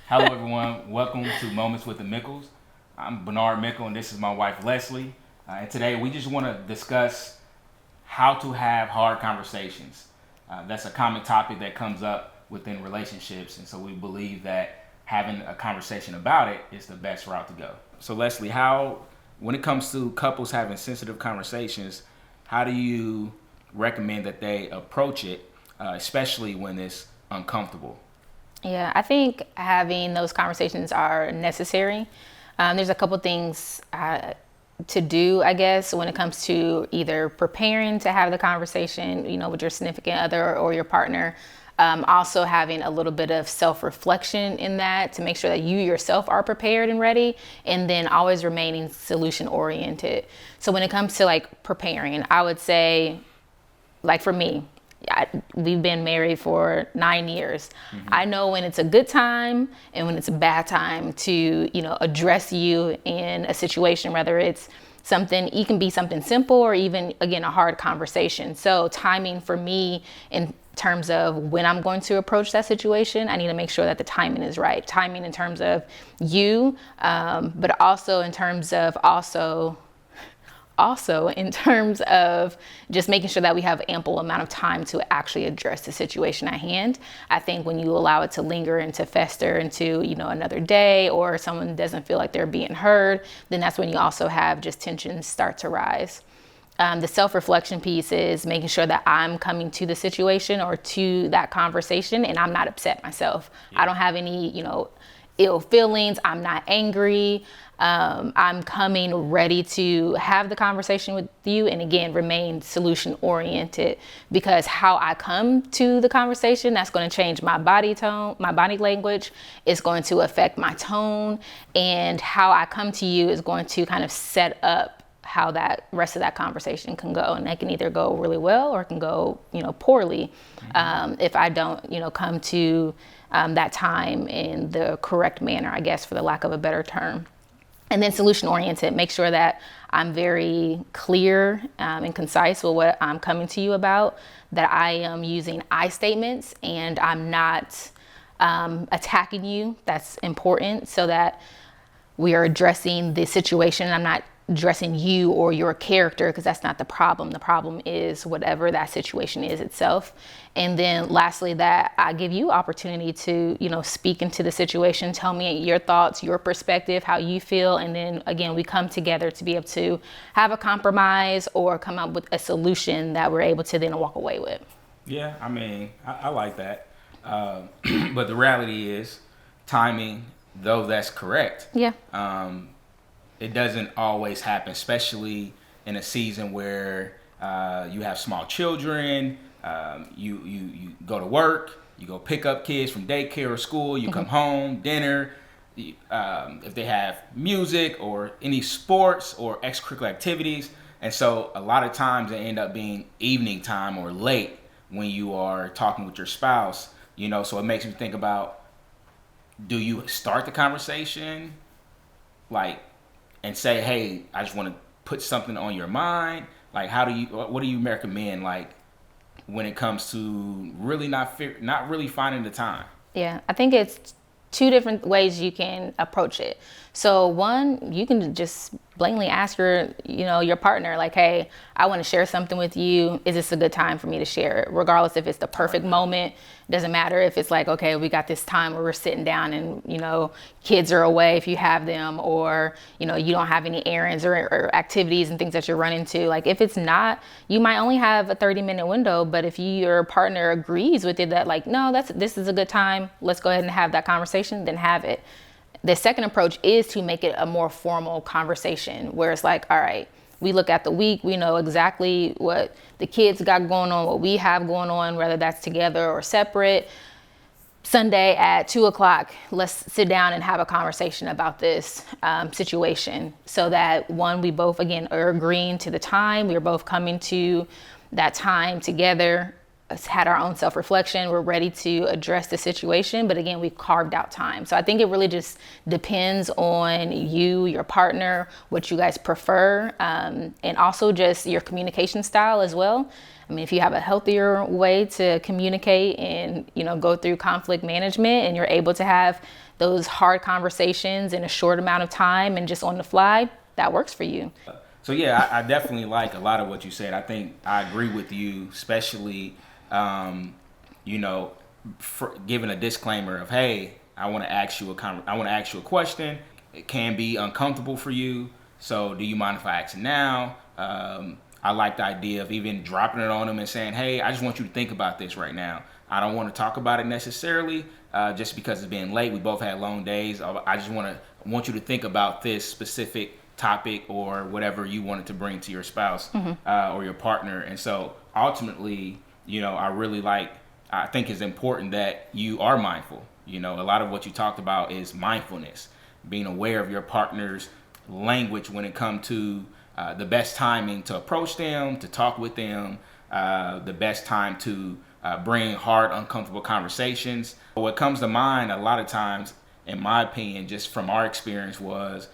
Hello, everyone. Welcome to Moments with the Mickles. I'm Bernard Mickle, and this is my wife, Leslie. And today we just want to discuss how to have hard conversations. That's a common topic that comes up within relationships, and so we believe that having a conversation about it is the best route to go. So, Leslie, when it comes to couples having sensitive conversations, how do you recommend that they approach it, especially when it's uncomfortable? Yeah, I think having those conversations are necessary. There's a couple things to do, I guess, when it comes to either preparing to have the conversation, with your significant other or your partner. Also having a little bit of self-reflection in that to make sure that you yourself are prepared and ready, and then always remaining solution oriented. So when it comes to like preparing, I would say, like for me, we've been married for 9 years. Mm-hmm. I know when it's a good time and when it's a bad time to, address you in a situation, whether it's it can be something simple or even, again, a hard conversation. So timing for me in terms of when I'm going to approach that situation, I need to make sure that the timing is right. Timing in terms of you, but also in terms of also in terms of just making sure that we have ample amount of time to actually address the situation at hand. I think when you allow it to linger and to fester into, another day, or someone doesn't feel like they're being heard, then that's when you also have just tensions start to rise. The self-reflection piece is making sure that I'm coming to the situation or to that conversation and I'm not upset myself. Yeah. I don't have any, ill feelings. I'm not angry. I'm coming ready to have the conversation with you, and again, remain solution oriented, because how I come to the conversation, that's going to change my body tone, my body language. It's going to affect my tone, and how I come to you is going to kind of set up how that rest of that conversation can go, and that can either go really well or it can go, poorly, if I don't, come to that time in the correct manner, I guess, for the lack of a better term. And then solution oriented, make sure that I'm very clear and concise with what I'm coming to you about, that I am using I statements and I'm not attacking you. That's important, so that we are addressing the situation. I'm not addressing you or your character, because that's not the problem. The problem is whatever that situation is itself. And then lastly, that I give you opportunity to, speak into the situation, tell me your thoughts, your perspective, how you feel. And then again, we come together to be able to have a compromise or come up with a solution that we're able to then walk away with. Yeah, I like that. But the reality is timing, though that's correct. Yeah. It doesn't always happen, especially in a season where you have small children, you go to work, you go pick up kids from daycare or school, you come home, dinner, if they have music or any sports or extracurricular activities. And so a lot of times they end up being evening time or late when you are talking with your spouse, so it makes me think about, do you start the conversation and say, hey, I just want to put something on your mind? Like, what do you recommend, when it comes to really not really finding the time? Yeah, I think it's two different ways you can approach it. So one, you can just blatantly ask your partner, like, hey, I want to share something with you. Is this a good time for me to share it? Regardless if it's the perfect moment, doesn't matter if it's like, okay, we got this time where we're sitting down and, kids are away if you have them, or, you don't have any errands or activities and things that you're running to. Like, if it's not, you might only have a 30-minute window, but if your partner agrees with it that like, no, this is a good time, let's go ahead and have that conversation, then have it. The second approach is to make it a more formal conversation where it's like, all right, we look at the week, we know exactly what the kids got going on, what we have going on, whether that's together or separate. Sunday at 2:00, let's sit down and have a conversation about this situation, so that one, we both, again, are agreeing to the time. We're both coming to that time together had our own self-reflection. We're ready to address the situation, but again, we've carved out time. So I think it really just depends on you, your partner, what you guys prefer, and also just your communication style as well. I mean, if you have a healthier way to communicate and, go through conflict management, and you're able to have those hard conversations in a short amount of time and just on the fly, that works for you. So yeah, I definitely like a lot of what you said. I think I agree with you, especially, you know, for giving a disclaimer of, hey, I want to ask you a question. It can be uncomfortable for you. So do you mind if I ask it now? I like the idea of even dropping it on them and saying, hey, I just want you to think about this right now. I don't want to talk about it necessarily, just because it's being late. We both had long days. I just want you to think about this specific topic or whatever you wanted to bring to your spouse, or your partner. And so ultimately, I think it's important that you are mindful. A lot of what you talked about is mindfulness, being aware of your partner's language when it comes to the best timing to approach them, to talk with them, the best time to bring hard, uncomfortable conversations. What comes to mind a lot of times, in my opinion, just from our experience, was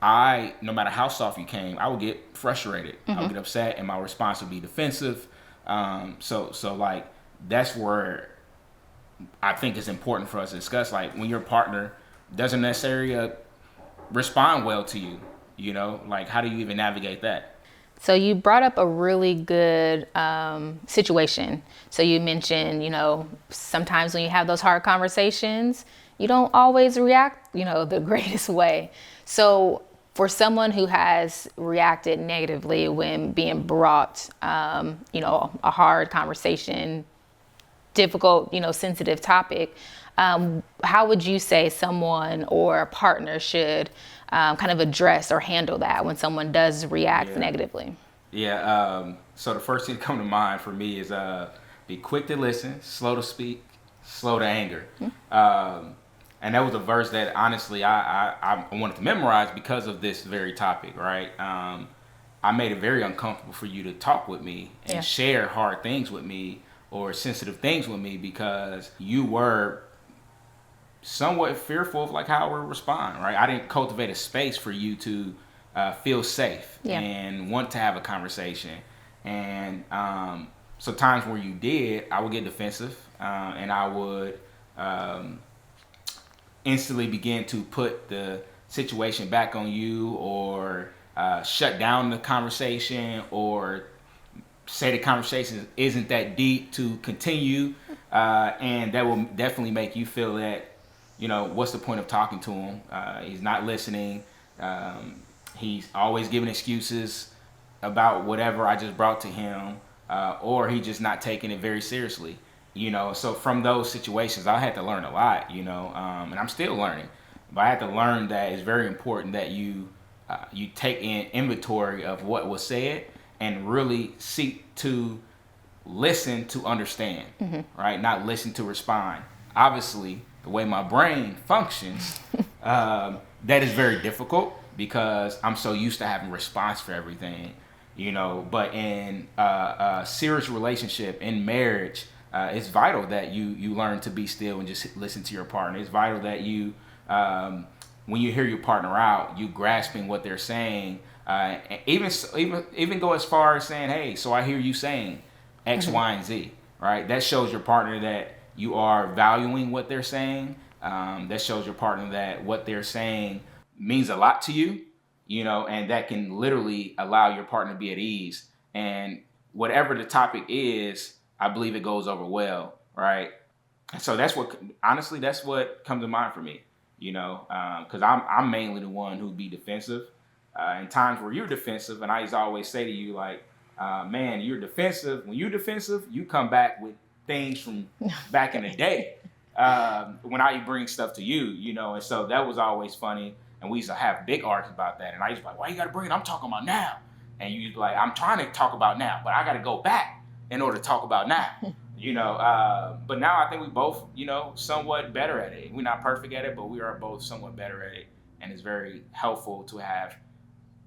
no matter how soft you came, I would get frustrated. I would get upset, and my response would be defensive. So like, that's where I think it's important for us to discuss, like, when your partner doesn't necessarily respond well to you, like, how do you even navigate that? So you brought up a really good situation. So you mentioned, sometimes when you have those hard conversations, you don't always react, the greatest way. So for someone who has reacted negatively when being brought, a hard conversation, difficult, sensitive topic, how would you say someone or a partner should kind of address or handle that when someone does react negatively? Yeah. So the first thing to come to mind for me is be quick to listen, slow to speak, slow to anger. And that was a verse that honestly I wanted to memorize because of this very topic, right? I made it very uncomfortable for you to talk with me and share hard things with me or sensitive things with me, because you were somewhat fearful of like how I would respond, right? I didn't cultivate a space for you to feel safe and want to have a conversation. And so times where you did, I would get defensive, and I would instantly begin to put the situation back on you, or shut down the conversation, or say the conversation isn't that deep to continue, and that will definitely make you feel that, what's the point of talking to him? He's not listening. He's always giving excuses about whatever I just brought to him, or he just not taking it very seriously. So from those situations, I had to learn a lot, and I'm still learning. But I had to learn that it's very important that you take in inventory of what was said and really seek to listen to understand, right? Not listen to respond. Obviously, the way my brain functions, that is very difficult because I'm so used to having response for everything, But in a serious relationship, in marriage, it's vital that you learn to be still and just listen to your partner. It's vital that you, when you hear your partner out, you grasping what they're saying. Even go as far as saying, hey, so I hear you saying X, Y, and Z, right? That shows your partner that you are valuing what they're saying. That shows your partner that what they're saying means a lot to you, and that can literally allow your partner to be at ease. And whatever the topic is, I believe it goes over well, right? And so that's what comes to mind for me, because I'm mainly the one who'd be defensive. In times where you're defensive, and I used to always say to you, like, man, you're defensive. When you're defensive, you come back with things from back in the day, when I bring stuff to you, and so that was always funny. And we used to have big arguments about that. And I used to be like, why you got to bring it? I'm talking about now. And you like, I'm trying to talk about now, but I got to go back in order to talk about now, But now I think we both, somewhat better at it. We're not perfect at it, but we are both somewhat better at it. And it's very helpful to have.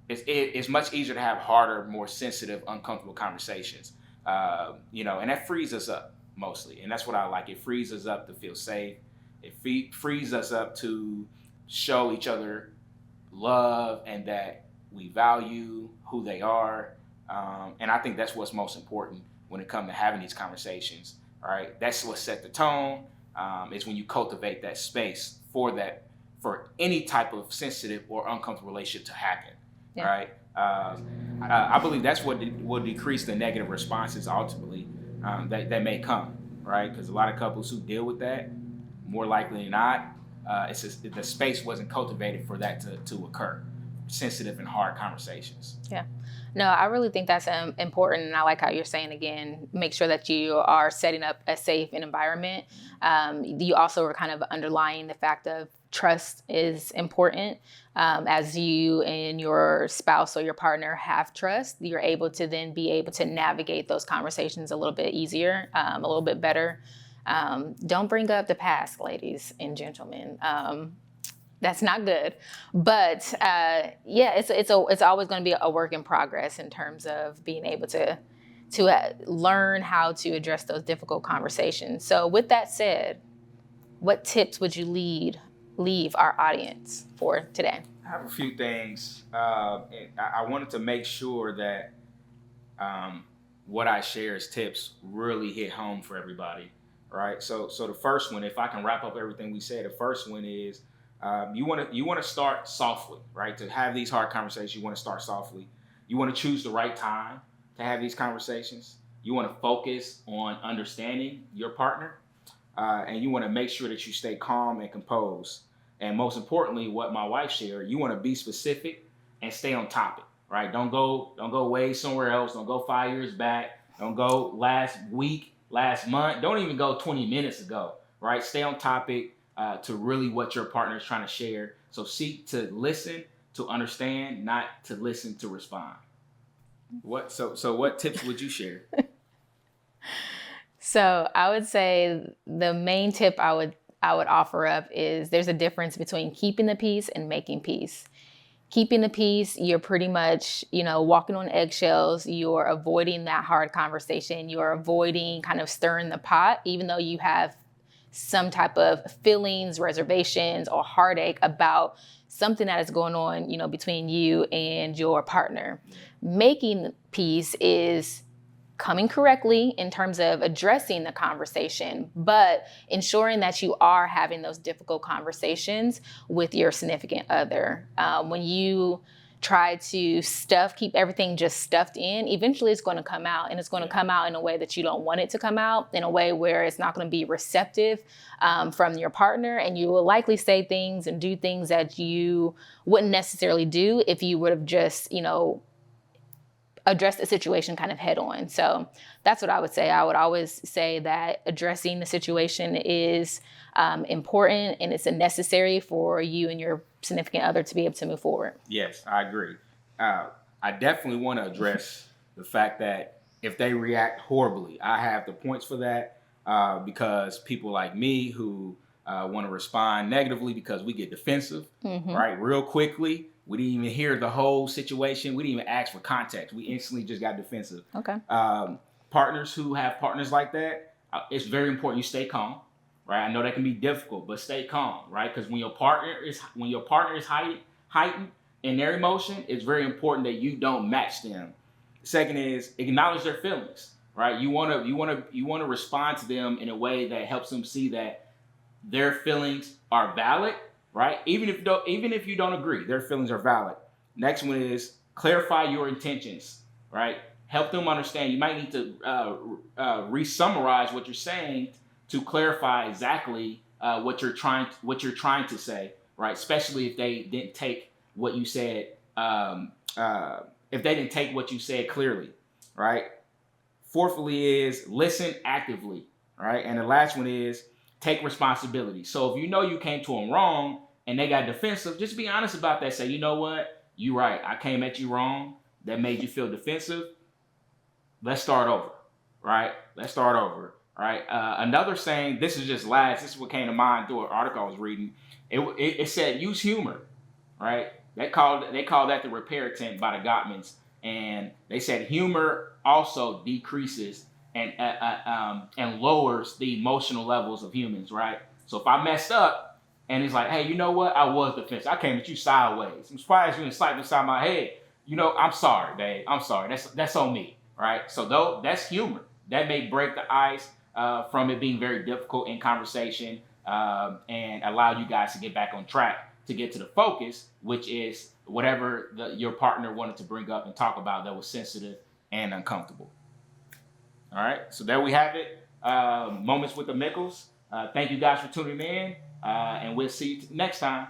It's much easier to have harder, more sensitive, uncomfortable conversations And that frees us up mostly. And that's what I like. It frees us up to feel safe. It frees us up to show each other love and that we value who they are. And I think that's what's most important when it comes to having these conversations. All right, that's what set the tone. Is when you cultivate that space for any type of sensitive or uncomfortable relationship to happen. Yeah. Right. I believe that's what will decrease the negative responses ultimately that may come. Right, because a lot of couples who deal with that, more likely than not, it's just, the space wasn't cultivated for that to occur. Sensitive and hard conversations. Yeah. No, I really think that's important. And I like how you're saying, again, make sure that you are setting up a safe environment. You also are kind of underlying the fact of trust is important. As you and your spouse or your partner have trust, you're able to then be able to navigate those conversations a little bit easier, a little bit better. Don't bring up the past, ladies and gentlemen. That's not good, but it's always going to be a work in progress in terms of being able to learn how to address those difficult conversations. So, with that said, what tips would you leave our audience for today? I have a few things. I wanted to make sure that what I share as tips really hit home for everybody, right? So the first one, if I can wrap up everything we said, the first one is. You want to start softly, right? To have these hard conversations, you want to start softly. You want to choose the right time to have these conversations. You want to focus on understanding your partner, and you want to make sure that you stay calm and composed. And most importantly, what my wife shared, you want to be specific and stay on topic, right? Don't go way somewhere else. Don't go 5 years back. Don't go last week, last month. Don't even go 20 minutes ago, right? Stay on topic. To really what your partner is trying to share. So seek to listen, to understand, not to listen to respond. So what tips would you share? So I would say the main tip I would offer up is there's a difference between keeping the peace and making peace. Keeping the peace, you're pretty much, walking on eggshells. You're avoiding that hard conversation. You're avoiding kind of stirring the pot, even though you have some type of feelings, reservations, or heartache about something that is going on, between you and your partner. Making peace is coming correctly in terms of addressing the conversation, but ensuring that you are having those difficult conversations with your significant other. When you try to keep everything just stuffed in, eventually it's going to come out, and it's going to come out in a way that you don't want it to come out, in a way where it's not going to be receptive from your partner, and you will likely say things and do things that you wouldn't necessarily do if you would have just, address the situation kind of head on. So that's what I would say. I would always say that addressing the situation is important, and it's necessary for you and your significant other to be able to move forward. Yes, I agree. I definitely want to address the fact that if they react horribly, I have the points for that because people like me who want to respond negatively because we get defensive, right, real quickly. We didn't even hear the whole situation. We didn't even ask for context. We instantly just got defensive. Okay. Partners who have partners like that, it's very important you stay calm, right? I know that can be difficult, but stay calm, right? Because when your partner is heightened in their emotion, it's very important that you don't match them. Second is acknowledge their feelings, right? You want to respond to them in a way that helps them see that their feelings are valid. Right? Even if you don't agree, their feelings are valid. Next one is clarify your intentions. Right? Help them understand. You might need to re-summarize what you're saying to clarify exactly what you're trying to say. Right? Especially if they didn't take what you said. If they didn't take what you said clearly. Right? Fourthly is listen actively. Right? And the last one is take responsibility. So if you came to them wrong and they got defensive, just be honest about that. Say, you know what? You're right. I came at you wrong. That made you feel defensive. Let's start over. Right? Let's start over. Right? Another saying, this is what came to mind through an article I was reading. It said use humor. Right? They call that the repair attempt by the Gottmans. And they said humor also decreases and lowers the emotional levels of humans, right? So if I messed up and it's like, hey, you know what? I was defensive. I came at you sideways. I'm surprised you didn't slap me inside my head. You know, I'm sorry, babe. I'm sorry. That's on me, right? So though that's humor. That may break the ice from it being very difficult in conversation and allow you guys to get back on track to get to the focus, which is whatever your partner wanted to bring up and talk about that was sensitive and uncomfortable. All right, so there we have it. Moments with the Mickles. Thank you guys for tuning in, and we'll see you next time.